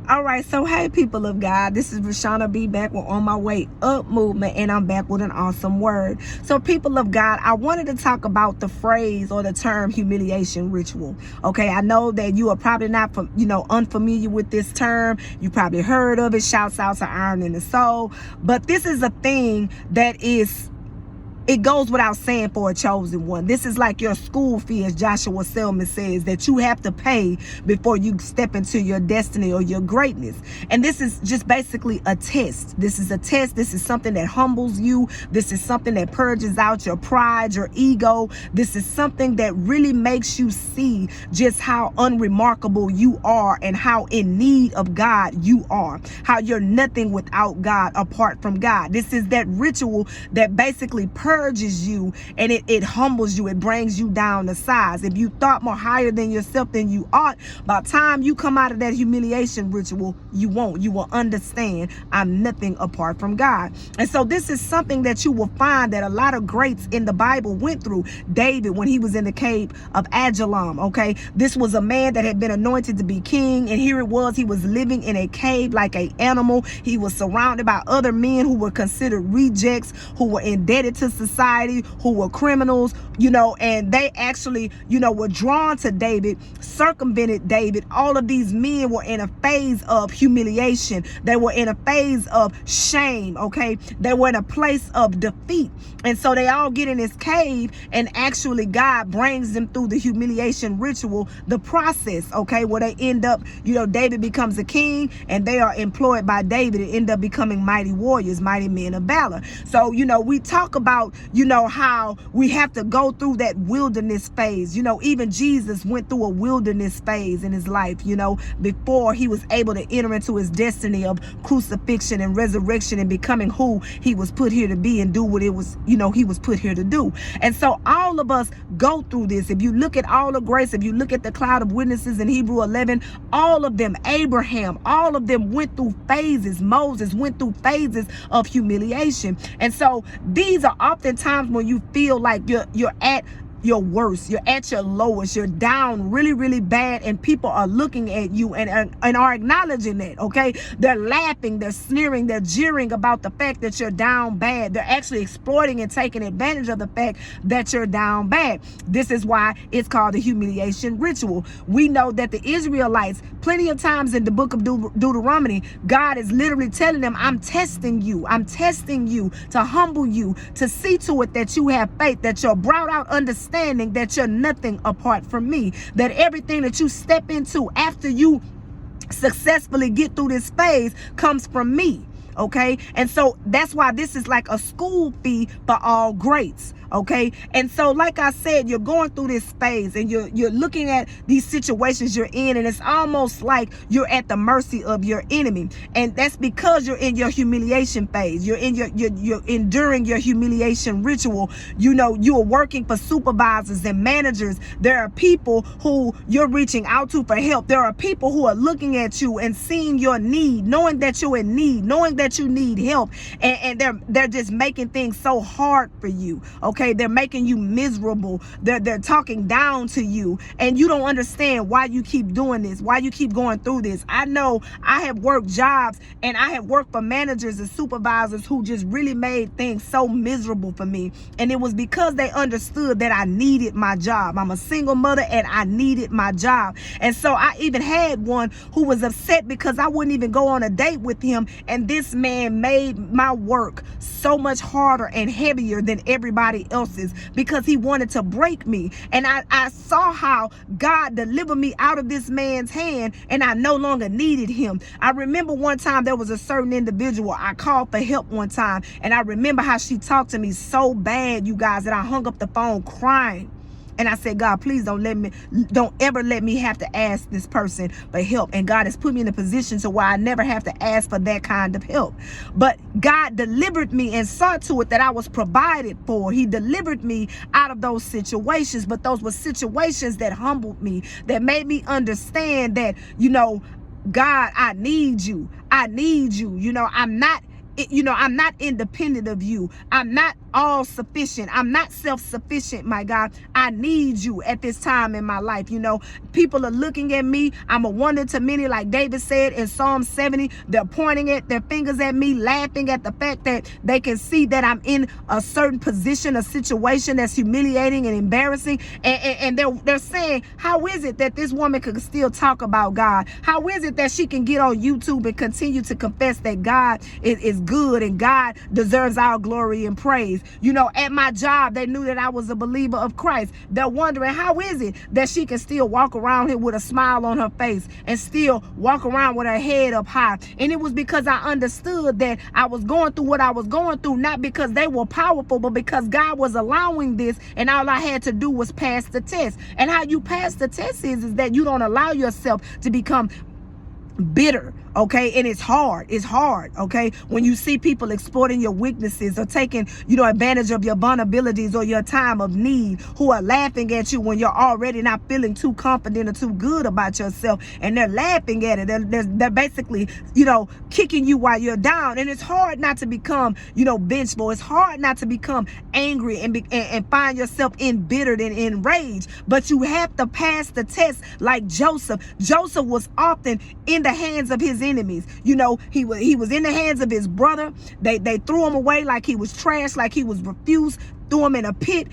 All right, so hey, people of God, this is Rashana B back with On My Way Up movement, and I'm back with an awesome word. So, people of God, I wanted to talk about the phrase or the term humiliation ritual. Okay, I know that you are probably not, unfamiliar with this term. You probably heard of it. Shouts out to Iron in the Soul, but this is a thing that is. It goes without saying for a chosen one. This is like your school fee, as Joshua Selman says, that you have to pay before you step into your destiny or your greatness. And this is just basically a test. This is a test. This is something that humbles you. This is something that purges out your pride, your ego. This is something that really makes you see just how unremarkable you are and how in need of God you are. How you're nothing without God, apart from God. This is that ritual that basically purges you, and it humbles you. It brings you down to size. If you thought more higher than yourself than you ought, by the time you come out of that humiliation ritual, you won't. You will understand I'm nothing apart from God. And so this is something that you will find that a lot of greats in the Bible went through. David, when he was in the cave of Adullam, okay, this was a man that had been anointed to be king, and here it was, he was living in a cave like an animal. He was surrounded by other men who were considered rejects, who were indebted to society, who were criminals, and they actually, were drawn to David, circumvented David. All of these men were in a phase of humiliation. They were in a phase of shame, okay? They were in a place of defeat. And so they all get in this cave, and actually God brings them through the humiliation ritual, the process, okay, where they end up, David becomes a king, and they are employed by David and end up becoming mighty warriors, mighty men of valor. So, we talk about, how we have to go through that wilderness phase. Even Jesus went through a wilderness phase in his life, before he was able to enter into his destiny of crucifixion and resurrection and becoming who he was put here to be and do what it was, he was put here to do. And so all of us go through this. If you look at all of grace, if you look at the cloud of witnesses in Hebrew 11, all of them, Abraham, all of them went through phases. Moses went through phases of humiliation. And so these are oftentimes when you feel like you're at your worst, you're at your lowest, you're down really, really bad, and people are looking at you and are acknowledging that, okay? They're laughing, they're sneering, they're jeering about the fact that you're down bad. They're actually exploiting and taking advantage of the fact that you're down bad. This is why it's called the humiliation ritual. We know that the Israelites, plenty of times in the book of Deuteronomy, God is literally telling them, I'm testing you. I'm testing you to humble you, to see to it that you have faith, that you're brought out understanding that you're nothing apart from me, that everything that you step into after you successfully get through this phase comes from me. Okay, and so that's why this is like a school fee for all greats. Okay, and so like I said, you're going through this phase and you're looking at these situations you're in, and it's almost like you're at the mercy of your enemy. And that's because you're in your humiliation phase. You're in you're enduring your humiliation ritual. You are working for supervisors and managers. There are people who you're reaching out to for help. There are people who are looking at you and seeing your need, knowing that you're in need, knowing that you need help, and they're just making things so hard for you. Okay, they're making you miserable. They're talking down to you, and you don't understand why you keep doing this, why you keep going through this. I know I have worked jobs, and I have worked for managers and supervisors who just really made things so miserable for me, and it was because they understood that I needed my job. I'm a single mother, and I needed my job. And so I even had one who was upset because I wouldn't even go on a date with him, and this man made my work so much harder and heavier than everybody else's because he wanted to break me. And I saw how God delivered me out of this man's hand, and I no longer needed him. I remember one time there was a certain individual, I called for help one time, and I remember how she talked to me so bad, you guys, that I hung up the phone crying. And I said, God, please don't ever let me have to ask this person for help. And God has put me in a position to where I never have to ask for that kind of help. But God delivered me and saw to it that I was provided for. He delivered me out of those situations. But those were situations that humbled me, that made me understand that, God, I need you. I need you. I'm not I'm not independent of you. I'm not all sufficient. I'm not self-sufficient, my God. I need you at this time in my life. People are looking at me. I'm a wonder to many, like David said in Psalm 70. They're pointing at their fingers at me, laughing at the fact that they can see that I'm in a certain position, a situation that's humiliating and embarrassing. And they're saying, how is it that this woman could still talk about God? How is it that she can get on YouTube and continue to confess that God is good and God deserves our glory and praise? At my job, they knew that I was a believer of Christ. They're wondering, how is it that she can still walk around here with a smile on her face and still walk around with her head up high? And it was because I understood that I was going through what I was going through, not because they were powerful, but because God was allowing this, and all I had to do was pass the test. And how you pass the test is that you don't allow yourself to become bitter, okay? And it's hard, okay? When you see people exploiting your weaknesses or taking, advantage of your vulnerabilities or your time of need, who are laughing at you when you're already not feeling too confident or too good about yourself, and they're laughing at it. They're basically, kicking you while you're down. And it's hard not to become, vengeful. It's hard not to become angry and find yourself embittered and enraged. But you have to pass the test like Joseph. Joseph was often in the hands of his enemies. He was in the hands of his brother. They threw him away like he was trash, like he was refused, threw him in a pit.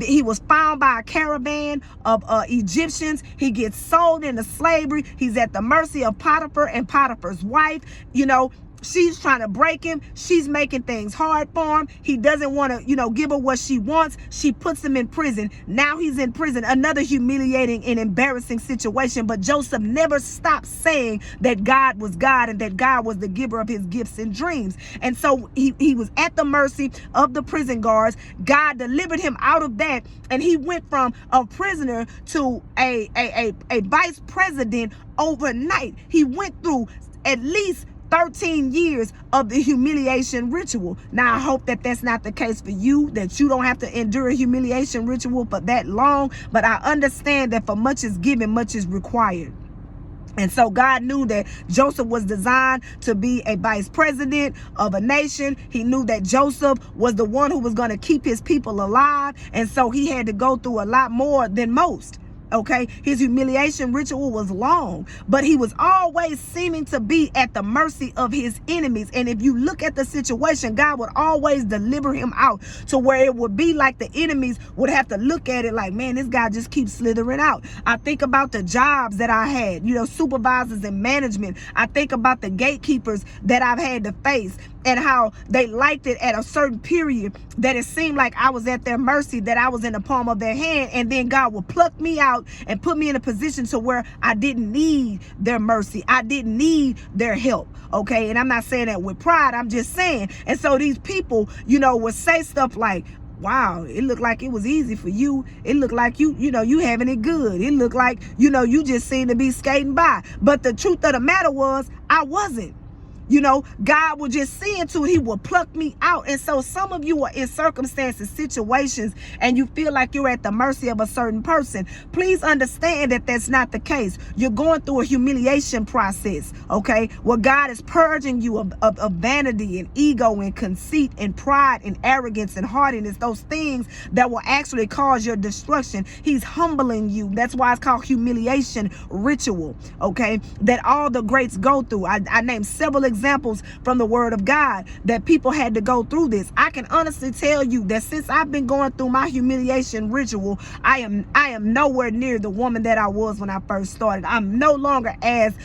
He was found by a caravan of Egyptians. He gets sold into slavery. He's at the mercy of Potiphar and Potiphar's wife. She's trying to break him. She's making things hard for him. He doesn't want to, give her what she wants. She puts him in prison. Now he's in prison. Another humiliating and embarrassing situation. But Joseph never stopped saying that God was God and that God was the giver of his gifts and dreams. And so he was at the mercy of the prison guards. God delivered him out of that. And he went from a prisoner to a vice president overnight. He went through at least 13 years of the humiliation ritual. Now, I hope that that's not the case for you, that you don't have to endure a humiliation ritual for that long. But I understand that for much is given, much is required. And so God knew that Joseph was designed to be a vice president of a nation. He knew that Joseph was the one who was going to keep his people alive. And so he had to go through a lot more than most. Okay, his humiliation ritual was long, but he was always seeming to be at the mercy of his enemies. And if you look at the situation, God would always deliver him out to where it would be like the enemies would have to look at it like, man, this guy just keeps slithering out. I think about the jobs that I had, supervisors and management. I think about the gatekeepers that I've had to face, and how they liked it at a certain period, that it seemed like I was at their mercy, that I was in the palm of their hand. And then God would pluck me out and put me in a position to where I didn't need their mercy. I didn't need their help. Okay. And I'm not saying that with pride. I'm just saying. And so these people, would say stuff like, wow, it looked like it was easy for you. It looked like you having it good. It looked like, you just seemed to be skating by. But the truth of the matter was, I wasn't. God will just see into it. He will pluck me out. And so some of you are in circumstances, situations, and you feel like you're at the mercy of a certain person. Please understand that that's not the case. You're going through a humiliation process, okay? Where God is purging you of vanity and ego and conceit and pride and arrogance and haughtiness, those things that will actually cause your destruction. He's humbling you. That's why it's called humiliation ritual, okay? That all the greats go through. I named several examples from the word of God that people had to go through this. I can honestly tell you that since I've been going through my humiliation ritual, I am nowhere near the woman that I was when I first started. I'm no longer as,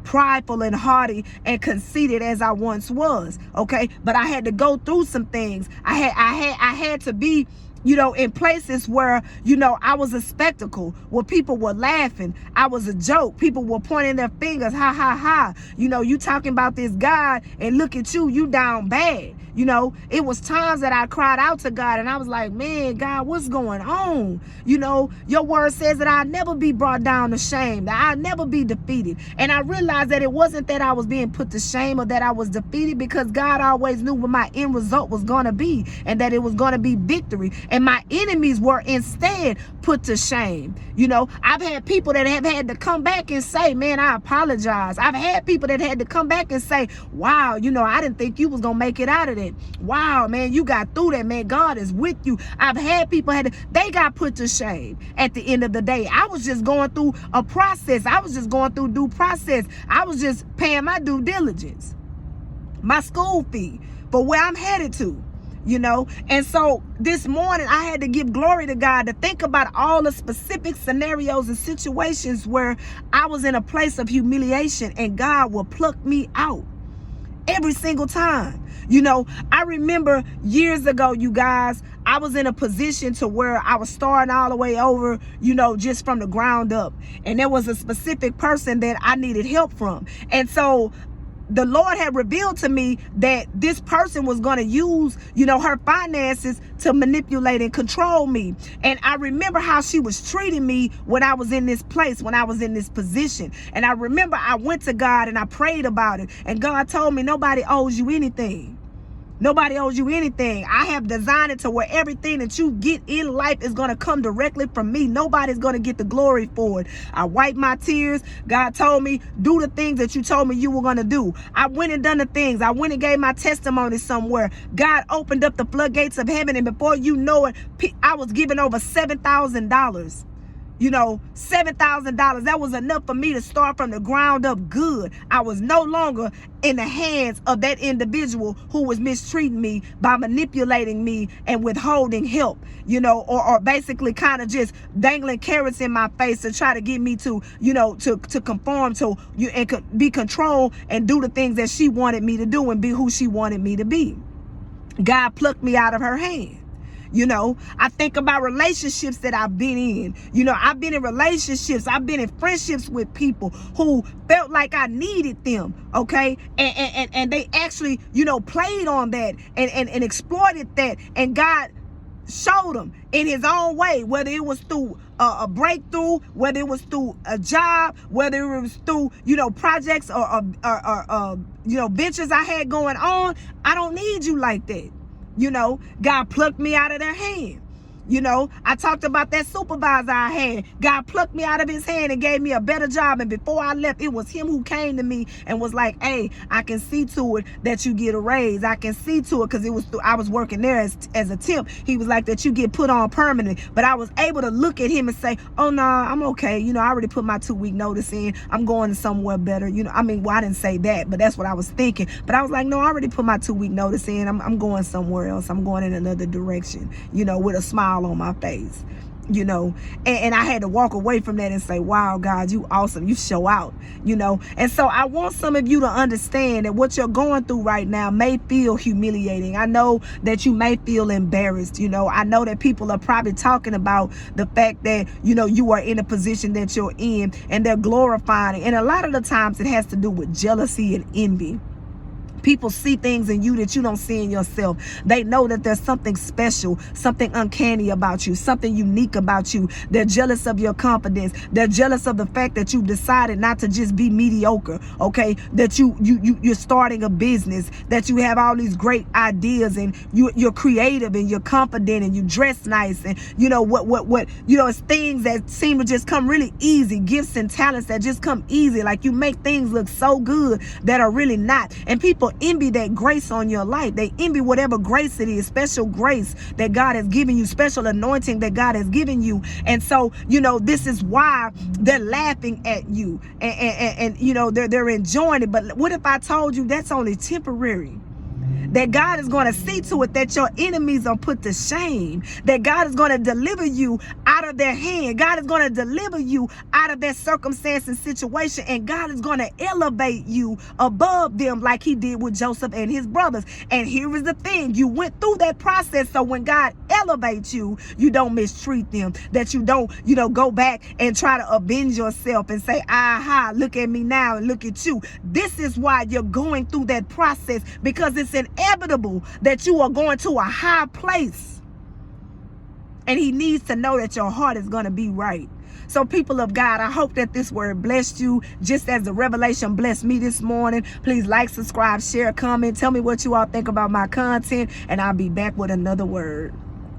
prideful and haughty and conceited as I once was. Okay. But I had to go through some things. I had to be, in places where, I was a spectacle, where people were laughing. I was a joke. People were pointing their fingers. Ha, ha, ha. You talking about this God, and look at you down bad. It was times that I cried out to God, and I was like, man, God, what's going on? Your word says that I'll never be brought down to shame, that I'll never be defeated. And I realized that it wasn't that I was being put to shame or that I was defeated, because God always knew what my end result was going to be, and that it was going to be victory. And my enemies were instead put to shame. You know, I've had people that have had to come back and say, man, I apologize. I've had people that had to come back and say, wow, you know, I didn't think you was going to make it out of it. Wow, man, you got through that, man. God is with you. I've had people they got put to shame at the end of the day. I was just going through a process. I was just going through due process. I was just paying my due diligence, my school fee for where I'm headed to. You know, and so this morning I had to give glory to God to think about all the specific scenarios and situations where I was in a place of humiliation and God will pluck me out every single time. You know, I remember years ago, you guys, I was in a position to where I was starting all the way over, you know, just from the ground up. And there was a specific person that I needed help from. And so the Lord had revealed to me that this person was going to use, you know, her finances to manipulate and control me. And I remember how she was treating me when I was in this place, when I was in this position. And I remember I went to God and I prayed about it. And God told me, nobody owes you anything. Nobody owes you anything. I have designed it to where everything that you get in life is going to come directly from me. Nobody's going to get the glory for it. I wiped my tears. God told me, do the things that you told me you were going to do. I went and done the things. I went and gave my testimony somewhere. God opened up the floodgates of heaven. And before you know it, I was giving over $7,000. You know, $7,000. That was enough for me to start from the ground up good. I was no longer in the hands of that individual who was mistreating me by manipulating me and withholding help, you know, or basically kind of just dangling carrots in my face to try to get me to, you know, to conform to you and be controlled and do the things that she wanted me to do and be who she wanted me to be. God plucked me out of her hand. You know, I think about relationships that I've been in. You know, I've been in relationships. I've been in friendships with people who felt like I needed them. Okay. And they actually, you know, played on that and exploited that. And God showed them in his own way, whether it was through a breakthrough, whether it was through a job, whether it was through, you know, projects or you know, ventures I had going on. I don't need you like that. You know, God plucked me out of their hand. You know, I talked about that supervisor I had. God plucked me out of his hand and gave me a better job. And before I left, it was him who came to me and was like, hey, I can see to it that you get a raise. I can see to it, because it was I was working there as a temp. He was like, that you get put on permanent. But I was able to look at him and say, oh, no, I'm okay. You know, I already put my 2-week notice in. I'm going somewhere better. You know, I mean, well, I didn't say that, but that's what I was thinking. But I was like, no, I already put my 2-week notice in. I'm going somewhere else. I'm going in another direction, you know, with a smile on my face, you know, and I had to walk away from that and say, wow, God, you awesome. You show out, you know. And so I want some of you to understand that what you're going through right now may feel humiliating. I know that you may feel embarrassed. You know, I know that people are probably talking about the fact that, you know, you are in a position that you're in and they're glorifying it. And a lot of the times it has to do with jealousy and envy. People see things in you that you don't see in yourself. They know that there's something special, something uncanny about you, something unique about you. They're jealous of your confidence. They're jealous of the fact that you've decided not to just be mediocre, okay? That you're starting a business, that you have all these great ideas and you're creative and you're confident and you dress nice and you know what you know, it's things that seem to just come really easy, gifts and talents that just come easy. Like you make things look so good that are really not. And people envy that grace on your life. They envy whatever grace it is, special grace that God has given you, special anointing that God has given you. And so, you know, this is why they're laughing at you and you know, they're enjoying it. But what if I told you that's only temporary? That God is going to see to it that your enemies are put to shame. That God is going to deliver you out of their hand. God is going to deliver you out of that circumstance and situation. And God is going to elevate you above them like he did with Joseph and his brothers. And here is the thing. You went through that process. So when God elevates you, you don't mistreat them. That you don't, you know, go back and try to avenge yourself and say, aha, look at me now and look at you. This is why you're going through that process, because it's inevitable that you are going to a high place. And he needs to know that your heart is going to be right. So people of God, I hope that this word blessed you just as the revelation blessed me this morning. Please like, subscribe, share, comment. Tell me what you all think about my content, and I'll be back with another word.